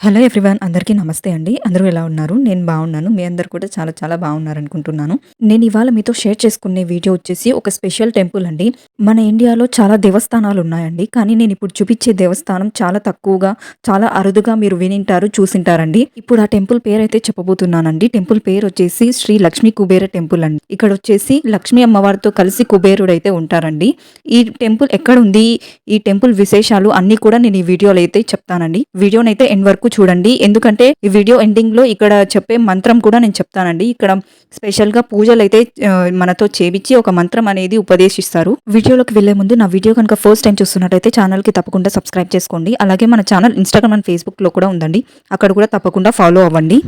Hello everyone, అందరికీ నమస్తే అండి. అందరూ ఎలా ఉన్నారు? నేను బాగున్నాను. మీ అందరు కూడా చాలా చాలా బాగున్నారనుకుంటున్నాను. నేను ఇవాళ మీతో షేర్ చేసుకునే వీడియో వచ్చేసి ఒక స్పెషల్ టెంపుల్ అండి. మన ఇండియాలో చాలా దేవస్థానాలు ఉన్నాయండి. కానీ నేను ఇప్పుడు చూపించే దేవస్థానం చాలా తక్కువగా, చాలా అరుదుగా మీరు వినింటారు, చూసింటారండి. ఇప్పుడు ఆ టెంపుల్ పేరు అయితే చెప్పబోతున్నానండి. టెంపుల్ పేరు వచ్చేసి శ్రీ లక్ష్మీ కుబేర టెంపుల్ అండి. ఇక్కడ వచ్చేసి లక్ష్మీ అమ్మవారితో కలిసి కుబేరుడు అయితే ఉంటారండి. ఈ టెంపుల్ ఎక్కడ ఉంది, ఈ టెంపుల్ విశేషాలు అన్ని కూడా నేను ఈ వీడియోలో అయితే చెప్తానండి. వీడియోనైతే ఎండ్ వరకు చూడండి. ఎందుకంటే ఈ వీడియో ఎండింగ్ లో ఇక్కడ చెప్పే మంత్రం కూడా నేను చెప్తానండి. ఇక్కడ స్పెషల్ గా పూజలు అయితే మనతో చేపించి ఒక మంత్రం అనేది ఉపదేశిస్తారు. వీడియోలోకి వెళ్లే ముందు నా వీడియో కనుక ఫస్ట్ టైం చూస్తున్నట్టయితే ఛానల్ కి తప్పకుండా సబ్స్క్రైబ్ చేసుకోండి. అలాగే మన ఛానల్ ఇన్స్టాగ్రామ్ అండ్ ఫేస్బుక్ లో కూడా ఉందండి. అక్కడ కూడా తప్పకుండా ఫాలో అవ్వండి.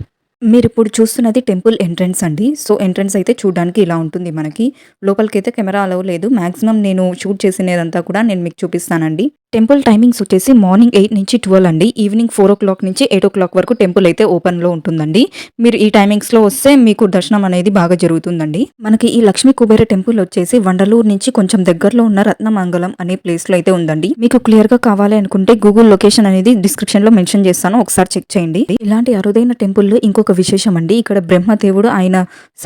మీరు ఇప్పుడు చూస్తున్నది టెంపుల్ ఎంట్రన్స్ అండి. సో ఎంట్రన్స్ అయితే చూడడానికి ఇలా ఉంటుంది. మనకి లోపలికైతే కెమెరా అలౌ లేదు. మాక్సిమం నేను షూట్ చేసినదంతా కూడా నేను మీకు చూపిస్తానండి. టెంపుల్ టైమింగ్స్ వచ్చేసి మార్నింగ్ 8 నుంచి 12 అండి. ఈవినింగ్ 4 o'clock నుంచి 8 o'clock వరకు టెంపుల్ అయితే ఓపెన్లో ఉంటుందండి. మీరు ఈ టైమింగ్స్లో వస్తే మీకు దర్శనం అనేది బాగా జరుగుతుందండి. మనకి ఈ లక్ష్మీ కుబేర టెంపుల్ వచ్చేసి వండలూరు నుంచి కొంచెం దగ్గరలో ఉన్న రత్నమంగళం అనే ప్లేస్లో అయితే ఉందండి. మీకు క్లియర్గా కావాలి అనుకుంటే గూగుల్ లొకేషన్ అనేది డిస్క్రిప్షన్లో మెన్షన్ చేస్తాను, ఒకసారి చెక్ చేయండి. ఇలాంటి అరుదైన టెంపుల్లో ఇంకొక విశేషం అండి. ఇక్కడ బ్రహ్మదేవుడు, ఆయన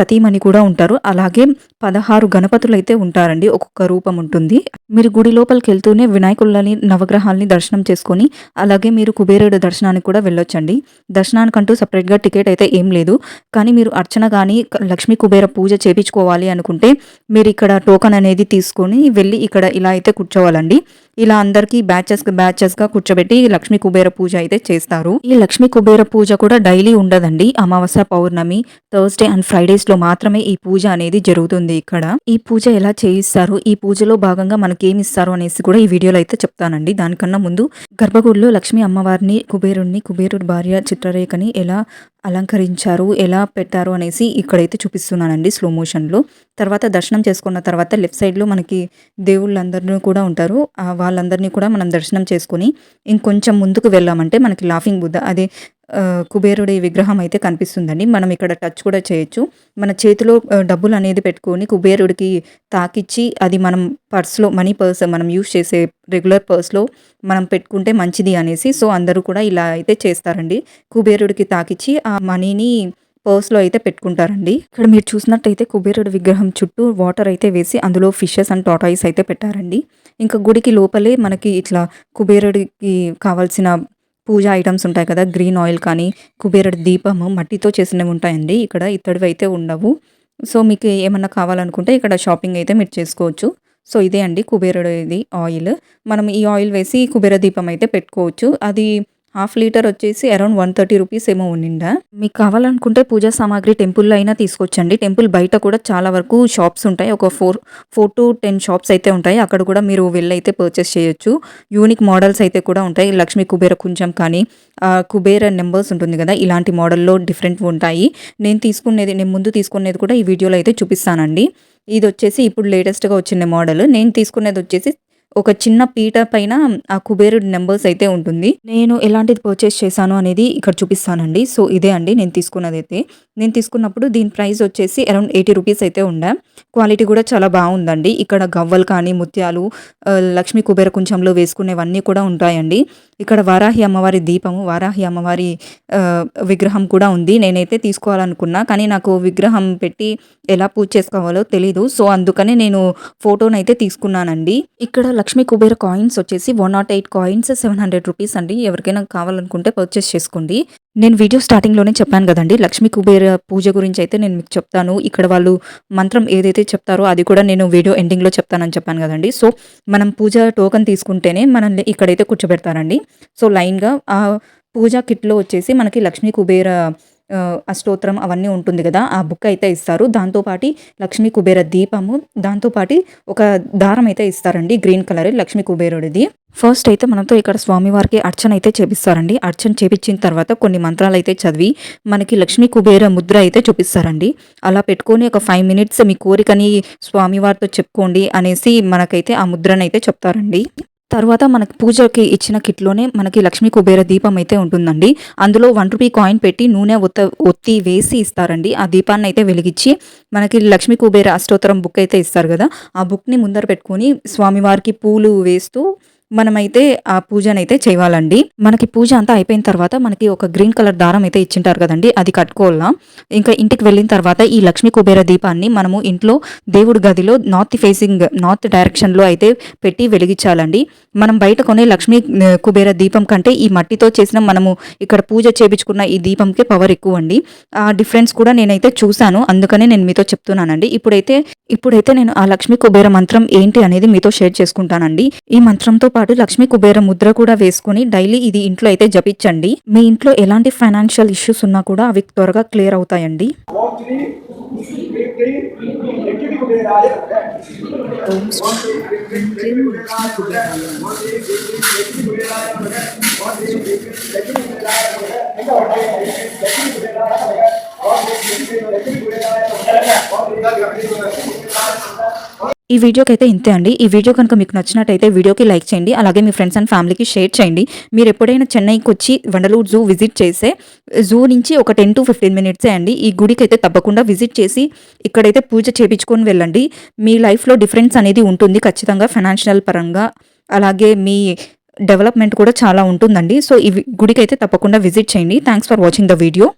సతీమణి కూడా ఉంటారు. అలాగే 16 గణపతులు అయితే ఉంటారండి. ఒక్కొక్క రూపం ఉంటుంది. మీరు గుడి లోపలికి వెళ్తూనే వినాయకులని, నవగ్రహాలని దర్శనం చేసుకొని అలాగే మీరు కుబేరుడు దర్శనానికి కూడా వెళ్ళొచ్చండి. దర్శనానికంటూ సపరేట్గా టికెట్ అయితే ఏం లేదు. కానీ మీరు అర్చన కానీ లక్ష్మీ కుబేర పూజ చేపించుకోవాలి అనుకుంటే మీరు ఇక్కడ టోకన్ అనేది తీసుకొని వెళ్ళి ఇక్కడ ఇలా అయితే కూర్చోవాలండి. ఇలా అందరికీ బ్యాచెస్గా కూర్చోబెట్టి లక్ష్మీ కుబేర పూజ అయితే చేస్తారు. ఈ లక్ష్మీ కుబేర పూజ కూడా డైలీ ఉండదండి. అమావాస్య, పౌర్ణమి, థర్స్డే అండ్ ఫ్రైడేస్ లో మాత్రమే ఈ పూజ అనేది జరుగుతుంది. ఇక్కడ ఈ పూజ ఎలా చేయిస్తారు, ఈ పూజలో భాగంగా మనకి ఏమి ఇస్తారు అనేసి కూడా ఈ వీడియోలో అయితే చెప్తానండి. దానికన్నా ముందు గర్భగుడిలో లక్ష్మీ అమ్మవారిని, కుబేరుడి భార్య చిత్రరేఖని ఎలా అలంకరించారు, ఎలా పెట్టారు అనేసి ఇక్కడైతే చూపిస్తున్నానండి స్లో మోషన్లో. తర్వాత దర్శనం చేసుకున్న తర్వాత లెఫ్ట్ సైడ్లో మనకి దేవుళ్ళందరూ కూడా ఉంటారు. వాళ్ళందరినీ కూడా మనం దర్శనం చేసుకొని ఇంకొంచెం ముందుకు వెళ్ళామంటే మనకి లాఫింగ్ బుద్ధ, అదే కుబేరుడి విగ్రహం అయితే కనిపిస్తుందండి. మనం ఇక్కడ టచ్ కూడా చేయొచ్చు. మన చేతిలో డబ్బులు అనేది పెట్టుకొని కుబేరుడికి తాకిచ్చి అది మనం పర్స్లో, మనీ పర్స్ మనం యూజ్ చేసే రెగ్యులర్ పర్స్లో మనం పెట్టుకుంటే మంచిది అనేసి సో అందరూ కూడా ఇలా అయితే చేస్తారండి. కుబేరుడికి తాకిచ్చి ఆ మనీని పర్స్లో అయితే పెట్టుకుంటారండి. ఇక్కడ మీరు చూసినట్టయితే కుబేరుడి విగ్రహం చుట్టూ వాటర్ అయితే వేసి అందులో ఫిషెస్ అండ్ టాటాయిస్ అయితే పెట్టారండి. ఇంకా గుడికి లోపలే మనకి ఇట్లా కుబేరుడికి కావాల్సిన పూజ ఐటమ్స్ ఉంటాయి కదా, గ్రీన్ ఆయిల్ కానీ కుబేరుడి దీపము మట్టితో చేసినవి ఉంటాయండి. ఇక్కడ ఇత్తడివి అయితే ఉండవు. సో మీకు ఏమన్నా కావాలనుకుంటే ఇక్కడ షాపింగ్ అయితే మీరు చేసుకోవచ్చు. సో ఇదే అండి కుబేరుడిది ఆయిల్. మనం ఈ ఆయిల్ వేసి కుబేర దీపం అయితే పెట్టుకోవచ్చు. అది 1/2 లీటర్ వచ్చేసి అరౌండ్ 130 రూపీస్ ఏమో ఉండిందా. మీకు కావాలనుకుంటే పూజా సామాగ్రి టెంపుల్లో అయినా తీసుకొచ్చండి. టెంపుల్ బయట కూడా చాలా వరకు షాప్స్ ఉంటాయి. ఒక 4 to 10 షాప్స్ అయితే ఉంటాయి. అక్కడ కూడా మీరు వెళ్ళైతే పర్చేస్ చేయొచ్చు. యూనిక్ మోడల్స్ అయితే కూడా ఉంటాయి. లక్ష్మీ కుబేర కుంచం కానీ కుబేర నెంబర్స్ ఉంటుంది కదా, ఇలాంటి మోడల్లో డిఫరెంట్ ఉంటాయి. నేను ముందు తీసుకునేది కూడా ఈ వీడియోలో అయితే చూపిస్తానండి. ఇది వచ్చేసి ఇప్పుడు లేటెస్ట్గా వచ్చిన మోడల్. నేను తీసుకునేది వచ్చేసి ఒక చిన్న పీట పైన ఆ కుబేరుడి నెంబర్స్ అయితే ఉంటుంది. నేను ఎలాంటిది పర్చేస్ చేశాను అనేది ఇక్కడ చూపిస్తానండి. సో ఇదే అండి నేను తీసుకున్నదైతే. నేను తీసుకున్నప్పుడు దీని ప్రైస్ వచ్చేసి అరౌండ్ 80 రూపీస్ అయితే ఉండే. క్వాలిటీ కూడా చాలా బాగుందండి. ఇక్కడ గవ్వలు కానీ, ముత్యాలు, లక్ష్మీ కుబేర కుంచంలో వేసుకునేవన్నీ కూడా ఉంటాయండి. ఇక్కడ వారాహి అమ్మవారి దీపము, వారాహి అమ్మవారి విగ్రహం కూడా ఉంది. నేనైతే తీసుకోవాలనుకున్నా కానీ నాకు విగ్రహం పెట్టి ఎలా పూజ చేసుకోవాలో తెలీదు. సో అందుకని నేను ఫోటోనైతే తీసుకున్నానండి. ఇక్కడ లక్ష్మీ కుబేర కాయిన్స్ వచ్చేసి 108 కాయిన్స్ 700 రూపీస్ అండి. ఎవరికైనా కావాలనుకుంటే పర్చేస్ చేసుకోండి. నేను వీడియో స్టార్టింగ్లోనే చెప్పాను కదండి, లక్ష్మీ కుబేర పూజ గురించి అయితే నేను మీకు చెప్తాను. ఇక్కడ వాళ్ళు మంత్రం ఏదైతే చెప్తారో అది కూడా నేను వీడియో ఎండింగ్లో చెప్తానని చెప్పాను కదండి. సో మనం పూజ టోకన్ తీసుకుంటేనే మనల్ని ఇక్కడైతే కూర్చోబెడతారండి. సో లైన్గా ఆ పూజా కిట్లో వచ్చేసి మనకి లక్ష్మీ కుబేర అష్టోత్తరం అవన్నీ ఉంటుంది కదా, ఆ బుక్ అయితే ఇస్తారు. దాంతోపాటి లక్ష్మీ కుబేర దీపము, దాంతోపాటి ఒక దారం అయితే ఇస్తారండి, గ్రీన్ కలర్ లక్ష్మీ కుబేరుడిది. ఫస్ట్ అయితే మనతో ఇక్కడ స్వామివారికి అర్చన అయితే చేపిస్తారండి. అర్చన చేపించిన తర్వాత కొన్ని మంత్రాలు అయితే చదివి మనకి లక్ష్మీ కుబేర ముద్ర అయితే చూపిస్తారండి. అలా పెట్టుకొని ఒక 5 minutes మీ కోరికని స్వామివారితో చెప్పుకోండి అనేసి మనకైతే ఆ ముద్రనైతే చెప్తారండి. తర్వాత మనకి పూజకి ఇచ్చిన కిట్లోనే మనకి లక్ష్మీ కుబేర దీపం అయితే ఉంటుందండి. అందులో 1 రూపీ కాయిన్ పెట్టి నూనె ఒత్తి వేసి ఇస్తారండి. ఆ దీపాన్ని అయితే వెలిగించి మనకి లక్ష్మీ కుబేర అష్టోత్తరం బుక్ అయితే ఇస్తారు కదా, ఆ బుక్ని ముందర పెట్టుకొని స్వామివారికి పూలు వేస్తూ మనమైతే ఆ పూజనైతే చేయాలండి. మనకి పూజ అంతా అయిపోయిన తర్వాత మనకి ఒక గ్రీన్ కలర్ దారం అయితే ఇచ్చింటారు కదండీ! అది కట్టుకోవాల. ఇంకా ఇంటికి వెళ్ళిన తర్వాత ఈ లక్ష్మీ కుబేర దీపాన్ని మనము ఇంట్లో దేవుడి గదిలో నార్త్ డైరెక్షన్‌లో అయితే పెట్టి వెలిగించాలండి. మనం బయట కొనే లక్ష్మీ కుబేర దీపం కంటే ఈ మట్టితో చేసిన మనము ఇక్కడ పూజ చేపించుకున్న ఈ దీపంకి పవర్ ఎక్కువండి. ఆ డిఫరెన్స్ కూడా నేనైతే చూసాను. అందుకనే నేను మీతో చెప్తున్నానండి. ఇప్పుడైతే నేను ఆ లక్ష్మీ కుబేర మంత్రం ఏంటి అనేది మీతో షేర్ చేసుకుంటానండి. ఈ మంత్రంతో పాటు లక్ష్మీ కుబేర ముద్ర కూడా వేసుకొని డైలీ ఇది ఇంట్లో అయితే జపించండి. మీ ఇంట్లో ఎలాంటి ఫైనాన్షియల్ ఇష్యూస్ ఉన్నా కూడా అవి త్వరగా క్లియర్ అవుతాయండి. ఓం శ్రీ లక్ష్మీ కుబేరాయ ఓం శ్రీ ఓం క్లీం లక్ష్మీ కుబేరాయ ఈ వీడియోకైతే ఇంతే అండి. ఈ వీడియో కనుక మీకు నచ్చినట్టయితే వీడియోకి లైక్ చేయండి. అలాగే మీ ఫ్రెండ్స్ అండ్ ఫ్యామిలీకి షేర్ చేయండి. మీరు ఎప్పుడైనా చెన్నైకి వచ్చి వండలూరు జూ విజిట్ చేస్తే జూ నుంచి ఒక 10-15 మినిట్సే అండి. ఈ గుడికైతే తప్పకుండా విజిట్ చేసి ఇక్కడైతే పూజ చేపించుకొని వెళ్ళండి. మీ లైఫ్‌లో డిఫరెన్స్ అనేది ఉంటుంది ఖచ్చితంగా ఫైనాన్షియల్ పరంగా. అలాగే మీ డెవలప్‌మెంట్ కూడా చాలా ఉంటుందండి. సో, ఈ గుడికైతే తప్పకుండా విజిట్ చేయండి. Thanks for watching the video.